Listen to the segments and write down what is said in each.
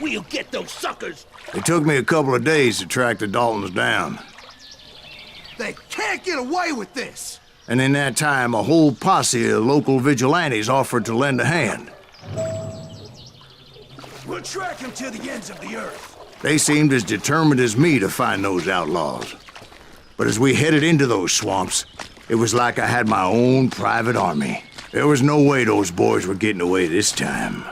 We'll get those suckers! It took me a couple of days to track the Daltons down. They can't get away with this! And in that time, a whole posse of local vigilantes offered to lend a hand. We'll track them to the ends of the earth. They seemed as determined as me to find those outlaws. But as we headed into those swamps, it was like I had my own private army. There was no way those boys were getting away this time.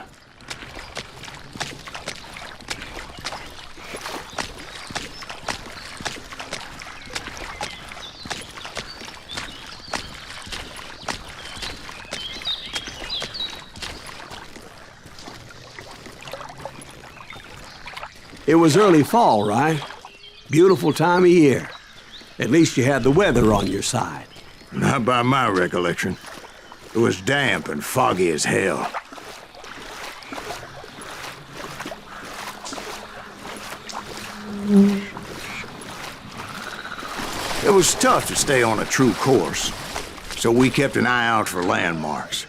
It was early fall, right? Beautiful time of year. At least you had the weather on your side. Not by my recollection. It was damp and foggy as hell. It was tough to stay on a true course, so we kept an eye out for landmarks.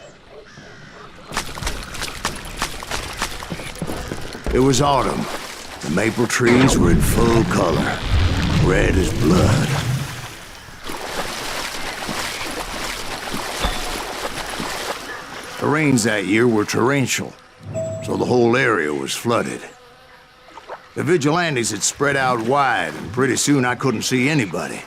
It was autumn. The maple trees were in full color, red as blood. The rains that year were torrential, so the whole area was flooded. The vigilantes had spread out wide, and pretty soon I couldn't see anybody.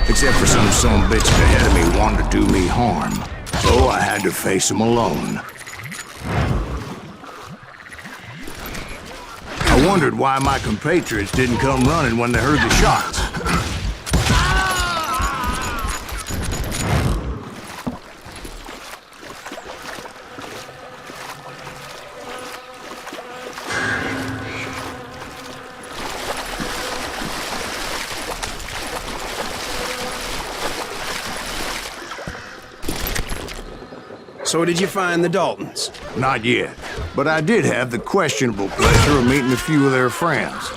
Except for some bitch ahead of me wanted to do me harm. So I had to face him alone. I wondered why my compatriots didn't come running when they heard the shots. So did you find the Daltons? Not yet, but I did have the questionable pleasure of meeting a few of their friends.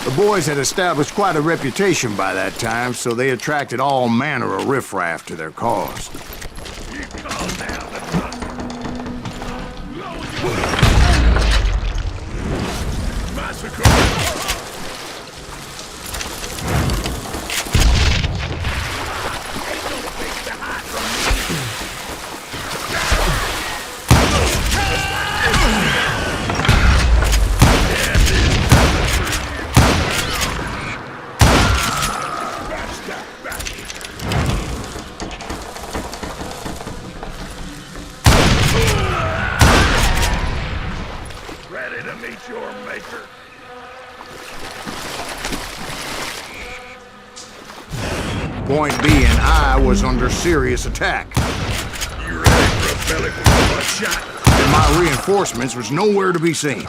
The boys had established quite a reputation by that time, so they attracted all manner of riffraff to their cause. Point being, I was under serious attack. You ready for a belly full of shot? And my reinforcements was nowhere to be seen.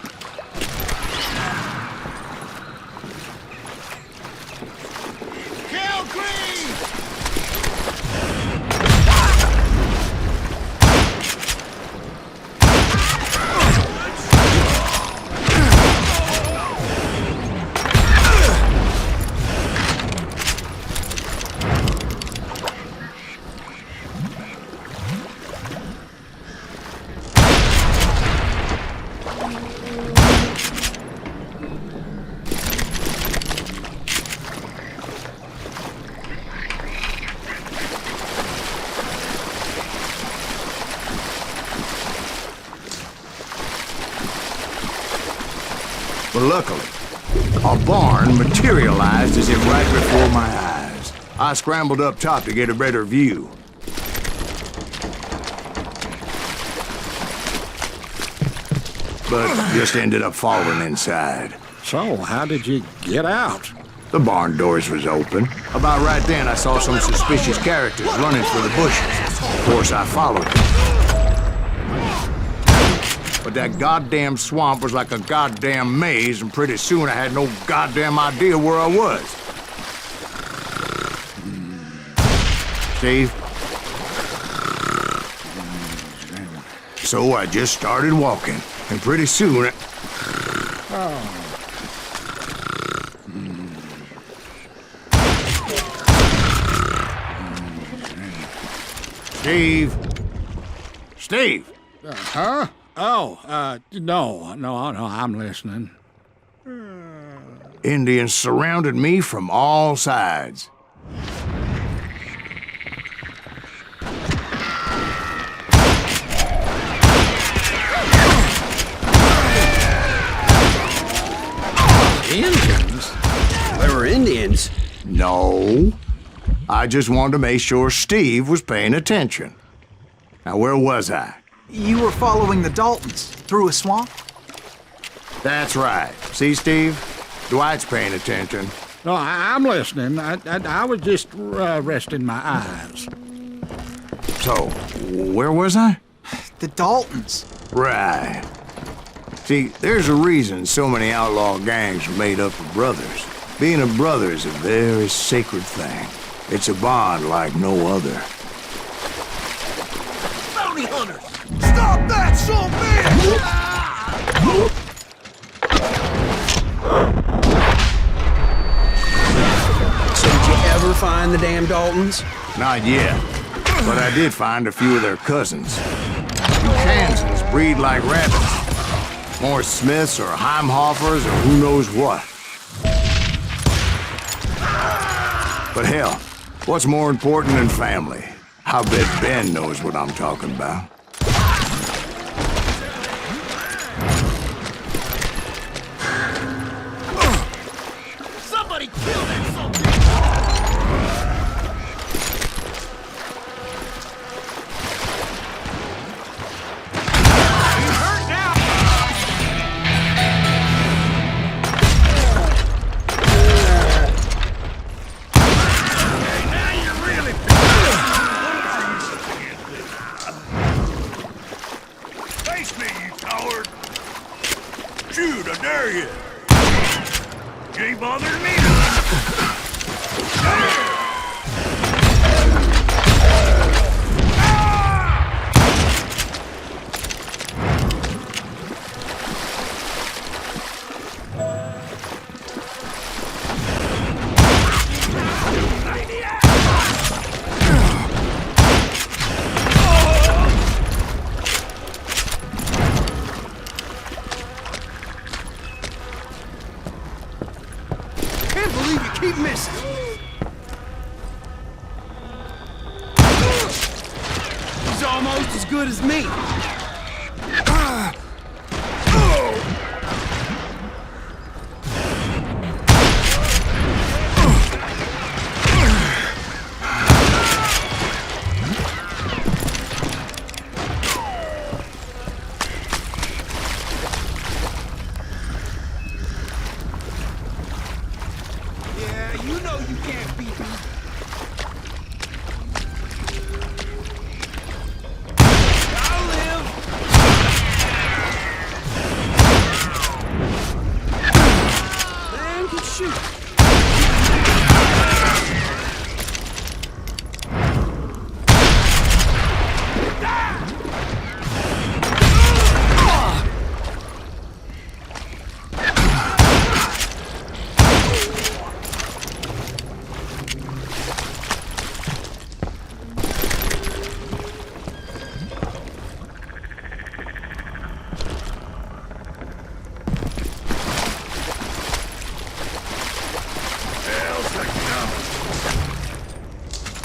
But luckily, a barn materialized as if right before my eyes. I scrambled up top to get a better view. But just ended up falling inside. So, how did you get out? The barn doors was open. About right then, I saw some suspicious characters running for the bushes. Of course, I followed them. But that goddamn swamp was like a goddamn maze, and pretty soon I had no goddamn idea where I was. Steve? So I just started walking, and pretty soon... Steve? Steve? Huh? Oh, no, I'm listening. Indians surrounded me from all sides. Indians? There were Indians. No. I just wanted to make sure Steve was paying attention. Now, where was I? You were following the Daltons through a swamp? That's right. See, Steve? Dwight's paying attention. No, I'm listening. I was just resting my eyes. So, where was I? The Daltons. Right. See, there's a reason so many outlaw gangs are made up of brothers. Being a brother is a very sacred thing. It's a bond like no other. Bounty hunters! Stop that, son So did you ever find the damn Daltons? Not yet, but I did find a few of their cousins. Kansans breed like rabbits. More Smiths or Heimhoffers or who knows what. But hell, what's more important than family? I bet Ben knows what I'm talking about. Somebody kill that son Face me, you coward! Shoot, I dare you! You ain't bothering me Can't believe you keep missing. He's almost as good as me. Yeah, you know you can't beat me. I'll live. Man can shoot.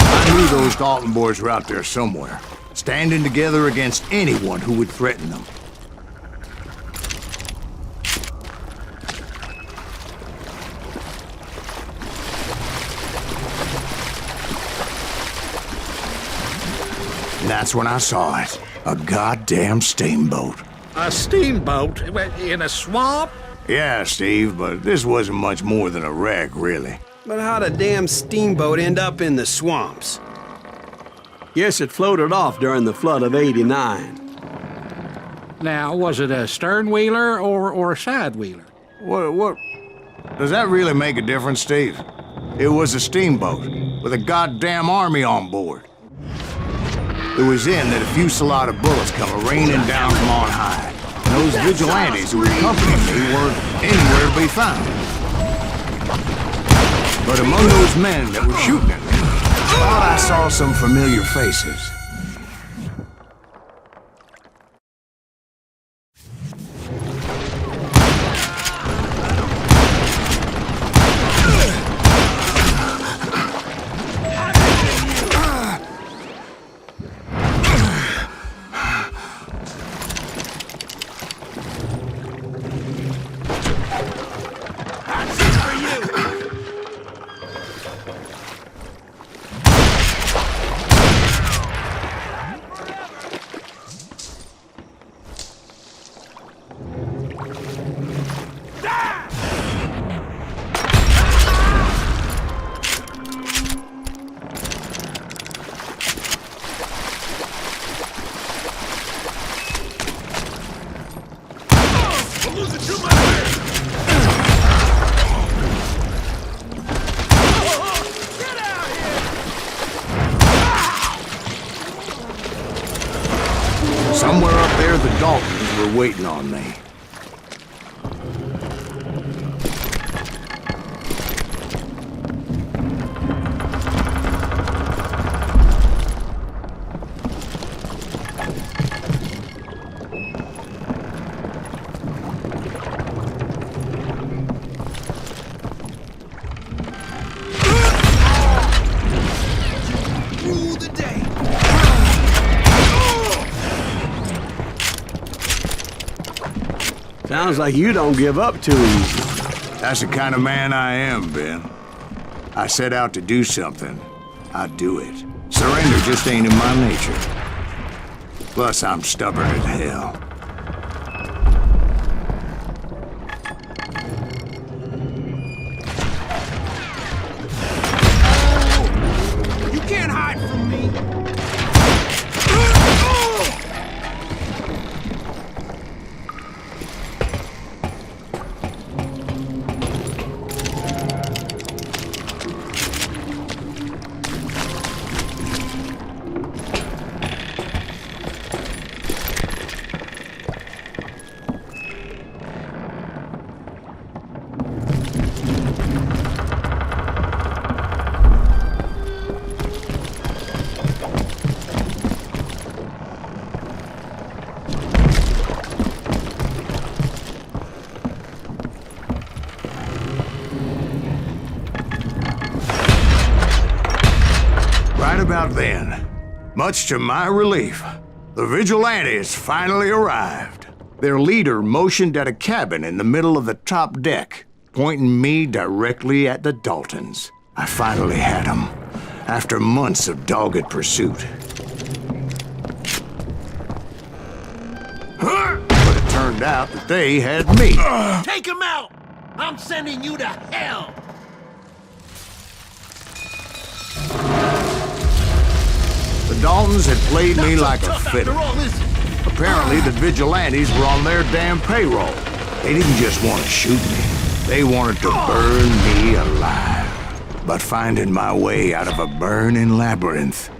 I knew those Dalton boys were out there somewhere, standing together against anyone who would threaten them. And that's when I saw it. A goddamn steamboat. A steamboat in a swamp? Yeah, Steve, but this wasn't much more than a wreck, really. But how'd a damn steamboat end up in the swamps? Guess it floated off during the flood of '89. Now, was it a stern wheeler or a side wheeler? What? Does that really make a difference, Steve? It was a steamboat with a goddamn army on board. It was then that a fusillade of bullets come raining down from on high. And those vigilantes who accompanied me weren't anywhere to be found. But among those men that were shooting at me, I thought I saw some familiar faces. Somewhere up there, the Daltons were waiting on me. Rule the day. Sounds like you don't give up too easy. That's the kind of man I am, Ben. I set out to do something. I do it. Surrender just ain't in my nature. Plus, I'm stubborn as hell. You can't hide from me. Right about then, much to my relief, the vigilantes finally arrived. Their leader motioned at a cabin in the middle of the top deck, pointing me directly at the Daltons. I finally had them, after months of dogged pursuit. But it turned out that they had me. Take him out! I'm sending you to hell! The Daltons had played me like a Tough fiddle. after all, is it? Apparently, the vigilantes were on their damn payroll. They didn't just want to shoot me. They wanted to burn me alive. But finding my way out of a burning labyrinth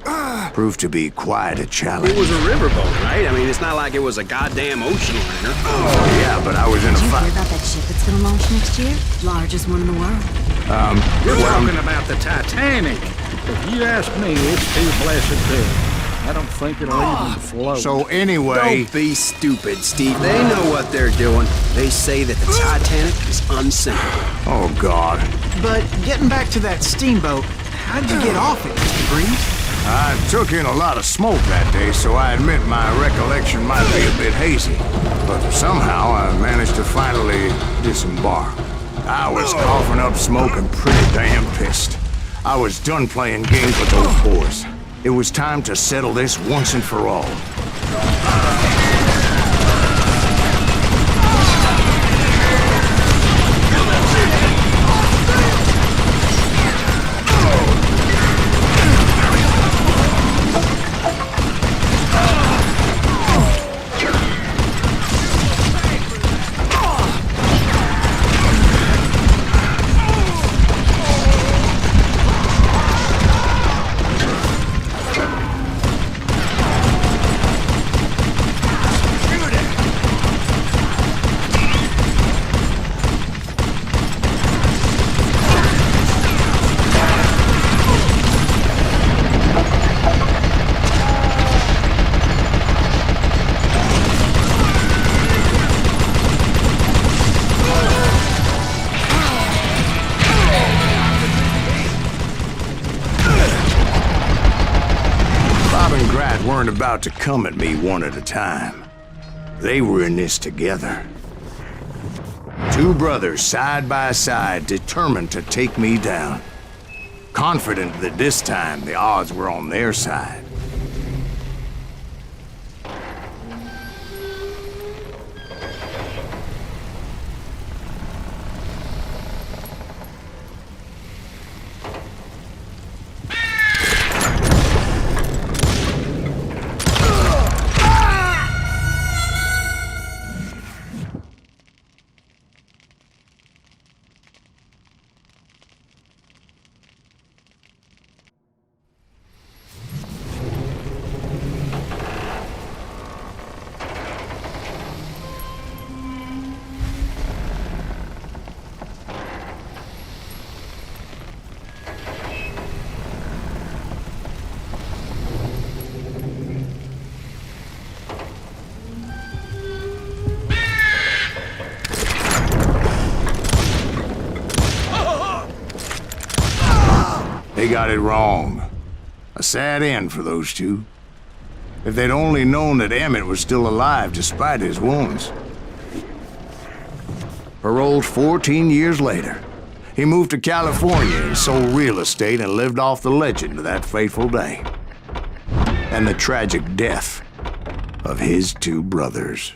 proved to be quite a challenge. It was a riverboat, right? I mean, it's not like it was a goddamn ocean liner. Oh, yeah, but I was in a Did you hear fight. about that ship that's gonna launch next year? Largest one in the world. You're well, talking about the Titanic. If you ask me, it's too blessed big. I don't think it'll even float. So anyway, Don't be stupid, Steve. They know what they're doing. They say that the Titanic is unsinkable. oh God, But getting back to that steamboat, how'd you get off it, Mr. Breeze? I took in a lot of smoke that day, so I admit my recollection might be a bit hazy. But somehow I managed to finally disembark. I was coughing up smoke and pretty damn pissed. I was done playing games with those boys. It was time to settle this once and for all. Weren't about to come at me one at a time. They were in this together. Two brothers side by side, determined to take me down. Confident that this time the odds were on their side. They got it wrong. A sad end for those two. If they'd only known that Emmett was still alive despite his wounds. Paroled 14 years later, he moved to California and sold real estate and lived off the legend of that fateful day. And the tragic death of his two brothers.